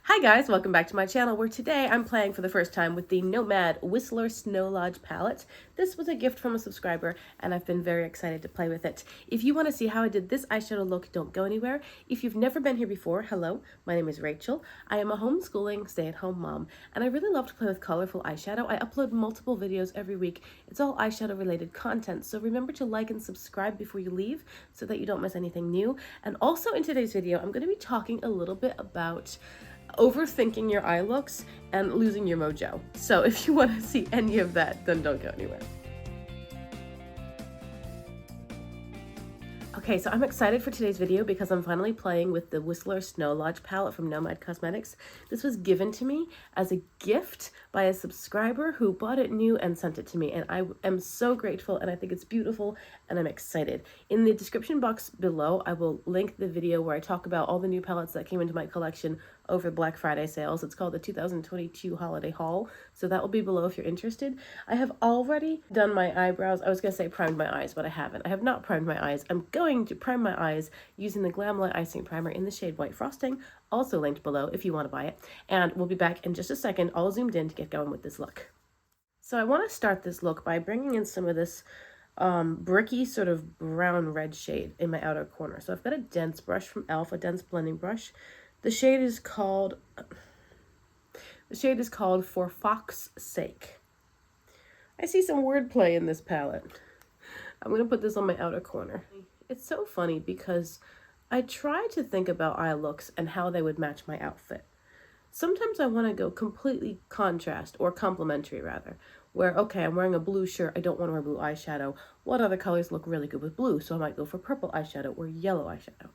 Hi guys, welcome back to my channel where today I'm playing for the first time with the Nomad Whistler Snow Lodge palette. This was a gift from a subscriber and I've been very excited to play with it. If you want to see how I did this eyeshadow look, don't go anywhere. If you've never been here before, hello, my name is Rachel. I am a homeschooling stay-at-home mom and I really love to play with colorful eyeshadow. I upload multiple videos every week. It's all eyeshadow related content, so remember to like and subscribe before you leave so that you don't miss anything new. And also in today's video, I'm going to be talking a little bit about overthinking your eye looks and losing your mojo. So if you want to see any of that, then don't go anywhere. Okay, so I'm excited for today's video because I'm finally playing with the Whistler Snow Lodge palette from Nomad Cosmetics. This was given to me as a gift by a subscriber who bought it new and sent it to me, and I am so grateful and I think it's beautiful and I'm excited. In the description box below, I will link the video where I talk about all the new palettes that came into my collection over Black Friday sales. It's called the 2022 Holiday Haul, so that will be below if you're interested. I have already done my eyebrows. I was going to say primed my eyes, but I haven't. I have not primed my eyes. I'm going to prime my eyes using the Glamlight Icing Primer in the shade White Frosting, also linked below if you want to buy it. And we'll be back in just a second, all zoomed in to get going with this look. So I want to start this look by bringing in some of this bricky sort of brown red shade in my outer corner. So I've got a dense brush from e.l.f., a dense blending brush. The shade is called For Fox's Sake. I see some wordplay in this palette. I'm going to put this on my outer corner. It's so funny because I try to think about eye looks and how they would match my outfit. Sometimes I want to go completely contrast, or complementary rather, where, okay, I'm wearing a blue shirt, I don't want to wear blue eyeshadow. What other colors look really good with blue? So I might go for purple eyeshadow or yellow eyeshadow.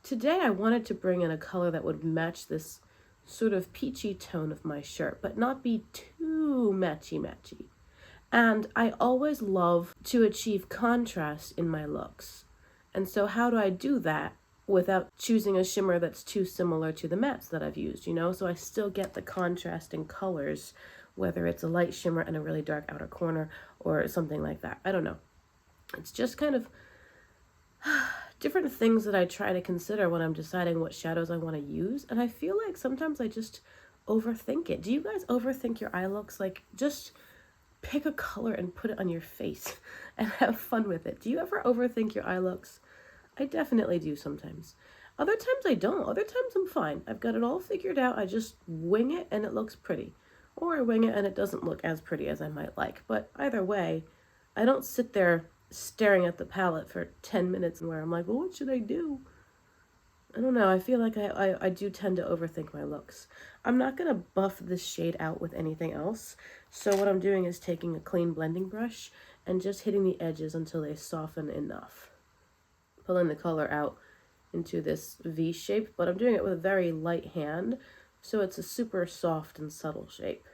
Today I wanted to bring in a color that would match this sort of peachy tone of my shirt, but not be too matchy-matchy. And I always love to achieve contrast in my looks. And so how do I do that without choosing a shimmer that's too similar to the mattes that I've used, you know? So I still get the contrast in colors, whether it's a light shimmer and a really dark outer corner or something like that. I don't know. It's just kind of different things that I try to consider when I'm deciding what shadows I want to use. And I feel like sometimes I just overthink it. Do you guys overthink your eye looks? Like, just pick a color and put it on your face and have fun with it. Do you ever overthink your eye looks? I definitely do sometimes. Other times I don't. Other times I'm fine. I've got it all figured out. I just wing it and it looks pretty. Or I wing it and it doesn't look as pretty as I might like. But either way, I don't sit there staring at the palette for 10 minutes where I'm like, well, what should I do? I don't know. I feel like I do tend to overthink my looks. I'm not going to buff this shade out with anything else. So what I'm doing is taking a clean blending brush and just hitting the edges until they soften enough. Pulling the color out into this V shape, but I'm doing it with a very light hand, so it's a super soft and subtle shape.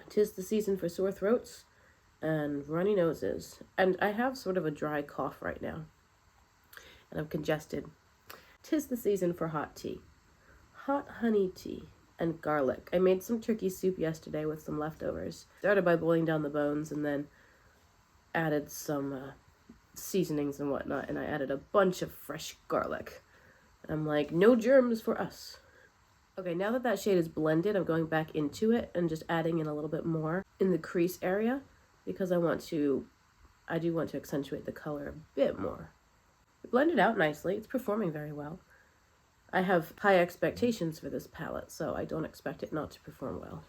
'Tis the season for sore throats and runny noses, and I have sort of a dry cough right now, and I'm congested. 'Tis the season for hot tea, hot honey tea, and garlic. I made some turkey soup yesterday with some leftovers. Started by boiling down the bones and then added some seasonings and whatnot, and I added a bunch of fresh garlic. I'm like, no germs for us. Okay, now that that shade is blended, I'm going back into it and just adding in a little bit more in the crease area because I do want to accentuate the color a bit more. It blended out nicely. It's performing very well. I have high expectations for this palette, so I don't expect it not to perform well.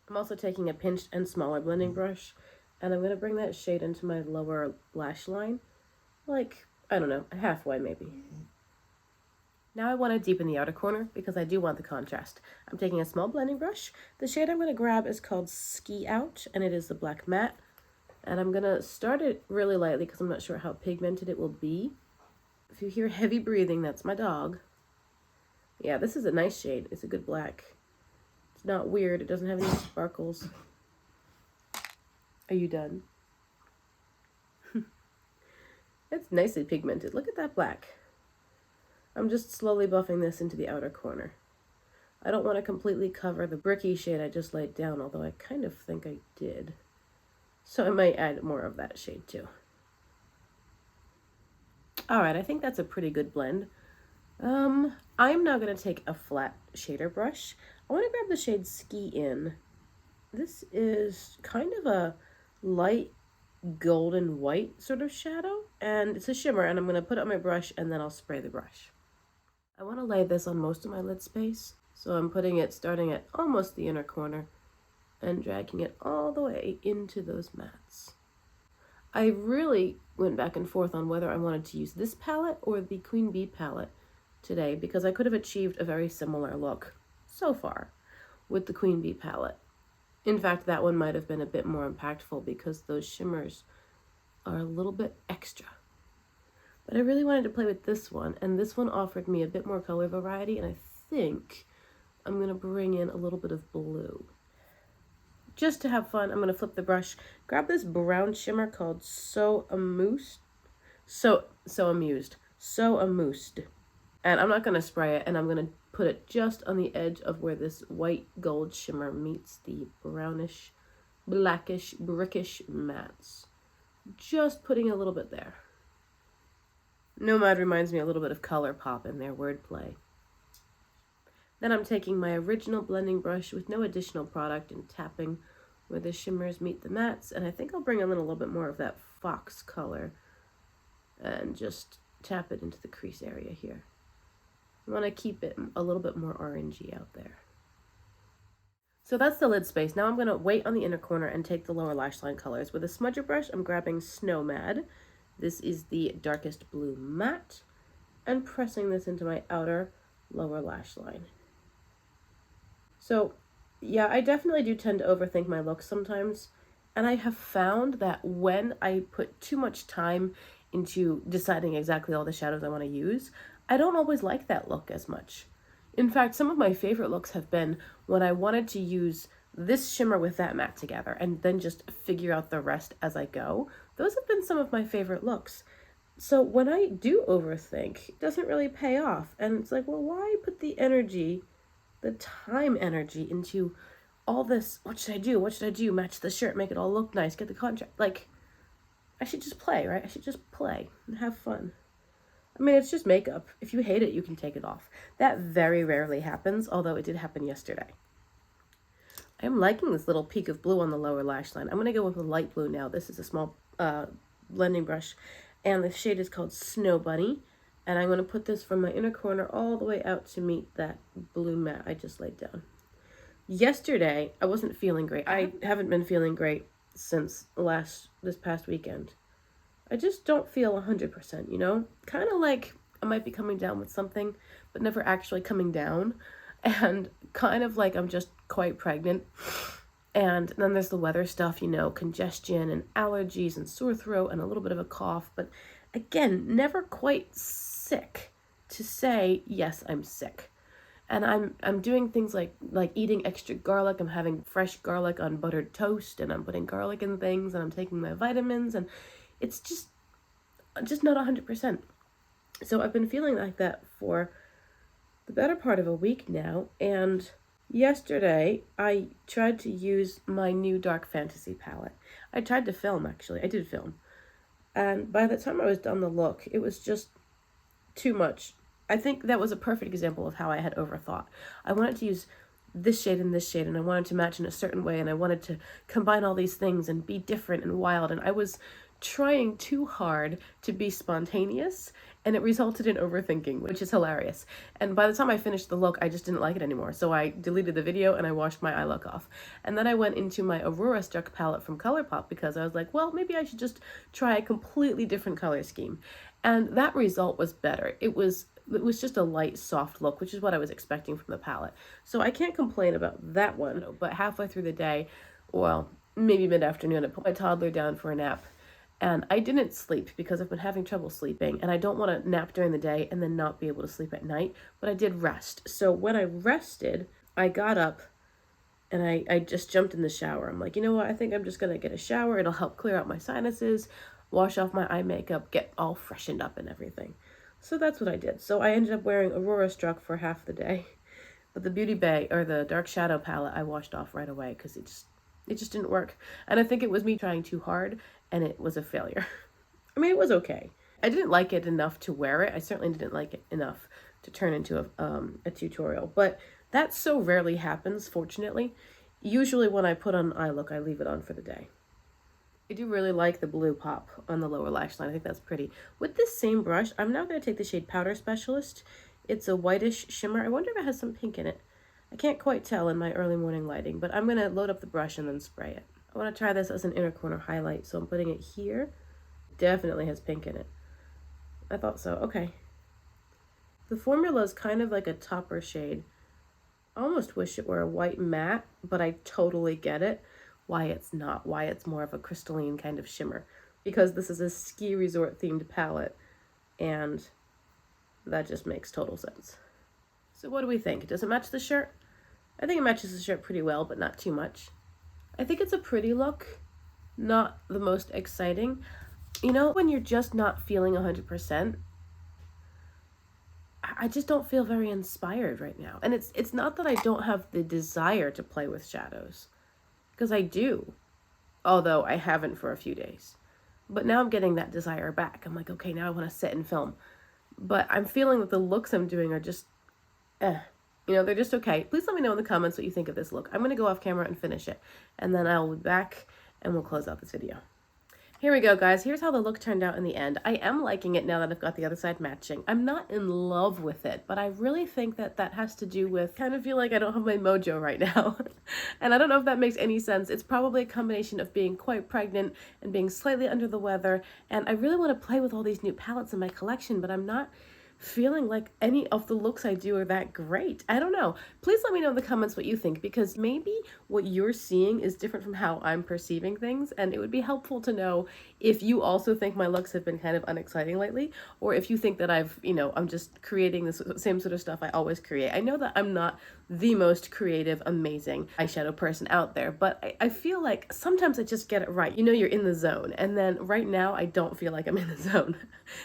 I'm also taking a pinched and smaller blending brush, and I'm going to bring that shade into my lower lash line, like, I don't know, halfway maybe. Now I want to deepen the outer corner because I do want the contrast. I'm taking a small blending brush. The shade I'm going to grab is called Ski Out, and it is the black matte. And I'm going to start it really lightly because I'm not sure how pigmented it will be. If you hear heavy breathing, that's my dog. Yeah, this is a nice shade. It's a good black. It's not weird. It doesn't have any sparkles. Are you done? It's nicely pigmented. Look at that black. I'm just slowly buffing this into the outer corner. I don't want to completely cover the bricky shade I just laid down, although I kind of think I did. So I might add more of that shade too. All right, I think that's a pretty good blend. I'm now going to take a flat shader brush. I want to grab the shade Ski In. This is kind of a light golden white sort of shadow, and it's a shimmer, and I'm going to put it on my brush and then I'll spray the brush. I want to lay this on most of my lid space, so I'm putting it starting at almost the inner corner and dragging it all the way into those mats. I really went back and forth on whether I wanted to use this palette or the Queen Bee palette today, because I could have achieved a very similar look so far with the Queen Bee palette. In fact, that one might have been a bit more impactful because those shimmers are a little bit extra. But I really wanted to play with this one, and this one offered me a bit more color variety, and I think I'm going to bring in a little bit of blue. Just to have fun, I'm going to flip the brush, grab this brown shimmer called So Amused. And I'm not going to spray it, and I'm going to put it just on the edge of where this white gold shimmer meets the brownish, blackish, brickish mats. Just putting a little bit there. Nomad reminds me a little bit of ColourPop in their wordplay. Then I'm taking my original blending brush with no additional product and tapping where the shimmers meet the mats, and I think I'll bring in a little bit more of that fox color and just tap it into the crease area here. I want to keep it a little bit more orangey out there. So that's the lid space. Now I'm going to wait on the inner corner and take the lower lash line colors. With a smudger brush, I'm grabbing Nomad. This is the darkest blue matte, and pressing this into my outer lower lash line. So yeah, I definitely do tend to overthink my looks sometimes, and I have found that when I put too much time into deciding exactly all the shadows I want to use, I don't always like that look as much. In fact, some of my favorite looks have been when I wanted to use this shimmer with that matte together and then just figure out the rest as I go. Those have been some of my favorite looks. So when I do overthink, it doesn't really pay off. And it's like, well, why put the energy, the time energy into all this? What should I do? What should I do? Match the shirt, make it all look nice, get the contrast. Like, I should just play, right? I should just play and have fun. I mean, it's just makeup. If you hate it, you can take it off. That very rarely happens, although it did happen yesterday. I'm liking this little peak of blue on the lower lash line. I'm going to go with a light blue now. This is a small blending brush, and the shade is called Snow Bunny. And I'm going to put this from my inner corner all the way out to meet that blue matte I just laid down. Yesterday, I wasn't feeling great. I haven't been feeling great since this past weekend. I just don't feel 100%, you know? Kind of like I might be coming down with something, but never actually coming down. And kind of like I'm just quite pregnant. And then there's the weather stuff, you know, congestion and allergies and sore throat and a little bit of a cough. But again, never quite sick to say, yes, I'm sick. And I'm doing things like eating extra garlic. I'm having fresh garlic on buttered toast, and I'm putting garlic in things, and I'm taking my vitamins, and it's just not 100%. So I've been feeling like that for the better part of a week now, and yesterday I tried to use my new dark fantasy palette. I tried to film, actually. I did film. And by the time I was done the look, it was just too much. I think that was a perfect example of how I had overthought. I wanted to use this shade and this shade, and I wanted to match in a certain way, and I wanted to combine all these things and be different and wild, and I was trying too hard to be spontaneous, and it resulted in overthinking, which is hilarious. And by the time I finished the look, I just didn't like it anymore. So I deleted the video and I washed my eye look off. And then I went into my Aurora Struck palette from ColourPop because I was like, well, maybe I should just try a completely different color scheme. And that result was better. It was just a light, soft look, which is what I was expecting from the palette. So I can't complain about that one. But halfway through the day, well, maybe mid-afternoon, I put my toddler down for a nap. And I didn't sleep because I've been having trouble sleeping, and I don't want to nap during the day and then not be able to sleep at night, but I did rest. So when I rested, I got up and I just jumped in the shower. I'm like, you know what? I think I'm just going to get a shower. It'll help clear out my sinuses, wash off my eye makeup, get all freshened up and everything. So that's what I did. So I ended up wearing Aurora Struck for half the day, but the Beauty Bay, or the Dark Shadow palette, I washed off right away because it just didn't work. And I think it was me trying too hard, and it was a failure. I mean, it was okay. I didn't like it enough to wear it. I certainly didn't like it enough to turn into a tutorial, but that so rarely happens, fortunately. Usually when I put on eye look, I leave it on for the day. I do really like the blue pop on the lower lash line. I think that's pretty. With this same brush, I'm now going to take the shade Powder Specialist. It's a whitish shimmer. I wonder if it has some pink in it. I can't quite tell in my early morning lighting, but I'm going to load up the brush and then spray it. I want to try this as an inner corner highlight, so I'm putting it here. Definitely has pink in it. I thought so. Okay. The formula is kind of like a topper shade. I almost wish it were a white matte, but I totally get it. Why it's not, why it's more of a crystalline kind of shimmer. Because this is a ski resort themed palette, and that just makes total sense. So what do we think? Does it match the shirt? I think it matches the shirt pretty well, but not too much. I think it's a pretty look, not the most exciting. You know, when you're just not feeling 100%, I just don't feel very inspired right now. And it's not that I don't have the desire to play with shadows, because I do, although I haven't for a few days. But now I'm getting that desire back. I'm like, okay, now I want to sit and film. But I'm feeling that the looks I'm doing are just, you know, they're just okay. Please let me know in the comments what you think of this look. I'm going to go off camera and finish it, and then I'll be back and we'll close out this video. Here we go, guys. Here's how the look turned out in the end. I am liking it now that I've got the other side matching. I'm not in love with it, but I really think that that has to do with kind of feel like I don't have my mojo right now. And I don't know if that makes any sense. It's probably a combination of being quite pregnant and being slightly under the weather. And I really want to play with all these new palettes in my collection, but I'm not feeling like any of the looks I do are that great. I don't know. Please let me know in the comments what you think, because maybe what you're seeing is different from how I'm perceiving things, and it would be helpful to know if you also think my looks have been kind of unexciting lately, or if you think that I'm just creating this same sort of stuff I always create. I know that I'm not the most creative, amazing eyeshadow person out there, but I feel like sometimes I just get it right. You know, you're in the zone, and then right now I don't feel like I'm in the zone.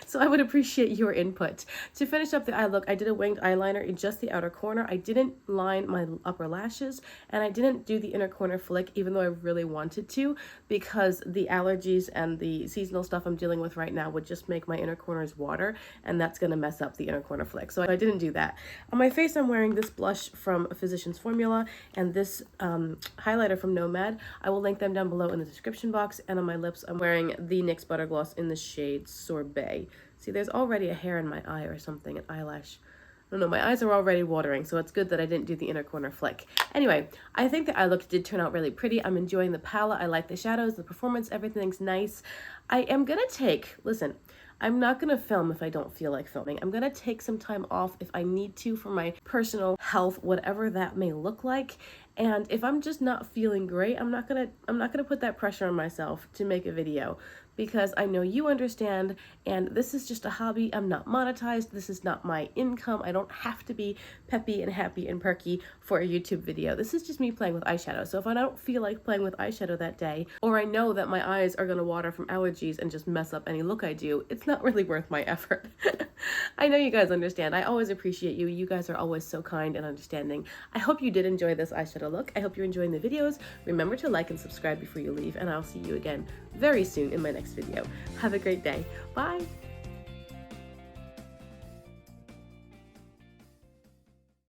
So I would appreciate your input. To finish up the eye look, I did a winged eyeliner in just the outer corner. I didn't line my upper lashes, and I didn't do the inner corner flick, even though I really wanted to, because the allergies and the seasonal stuff I'm dealing with right now would just make my inner corners water, and that's going to mess up the inner corner flick. So I didn't do that. On my face, I'm wearing this blush from Physicians Formula and this highlighter from Nomad. I will link them down below in the description box. And on my lips, I'm wearing the NYX Butter Gloss in the shade Sorbet. See, there's already a hair in my eye or something, an eyelash. I don't know, my eyes are already watering, so it's good that I didn't do the inner corner flick. Anyway, I think the eye look did turn out really pretty. I'm enjoying the palette. I like the shadows, the performance, everything's nice. I am gonna listen, I'm not gonna film if I don't feel like filming. I'm gonna take some time off if I need to for my personal health, whatever that may look like. And if I'm just not feeling great, I'm not gonna put that pressure on myself to make a video, because I know you understand, and this is just a hobby. I'm not monetized. This is not my income. I don't have to be peppy and happy and perky for a YouTube video. This is just me playing with eyeshadow. So if I don't feel like playing with eyeshadow that day, or I know that my eyes are gonna water from allergies and just mess up any look I do, it's not really worth my effort. I know you guys understand. I always appreciate you. You guys are always so kind and understanding. I hope you did enjoy this eyeshadow look. I hope you're enjoying the videos. Remember to like and subscribe before you leave, and I'll see you again very soon in my next video. Have a great day. Bye.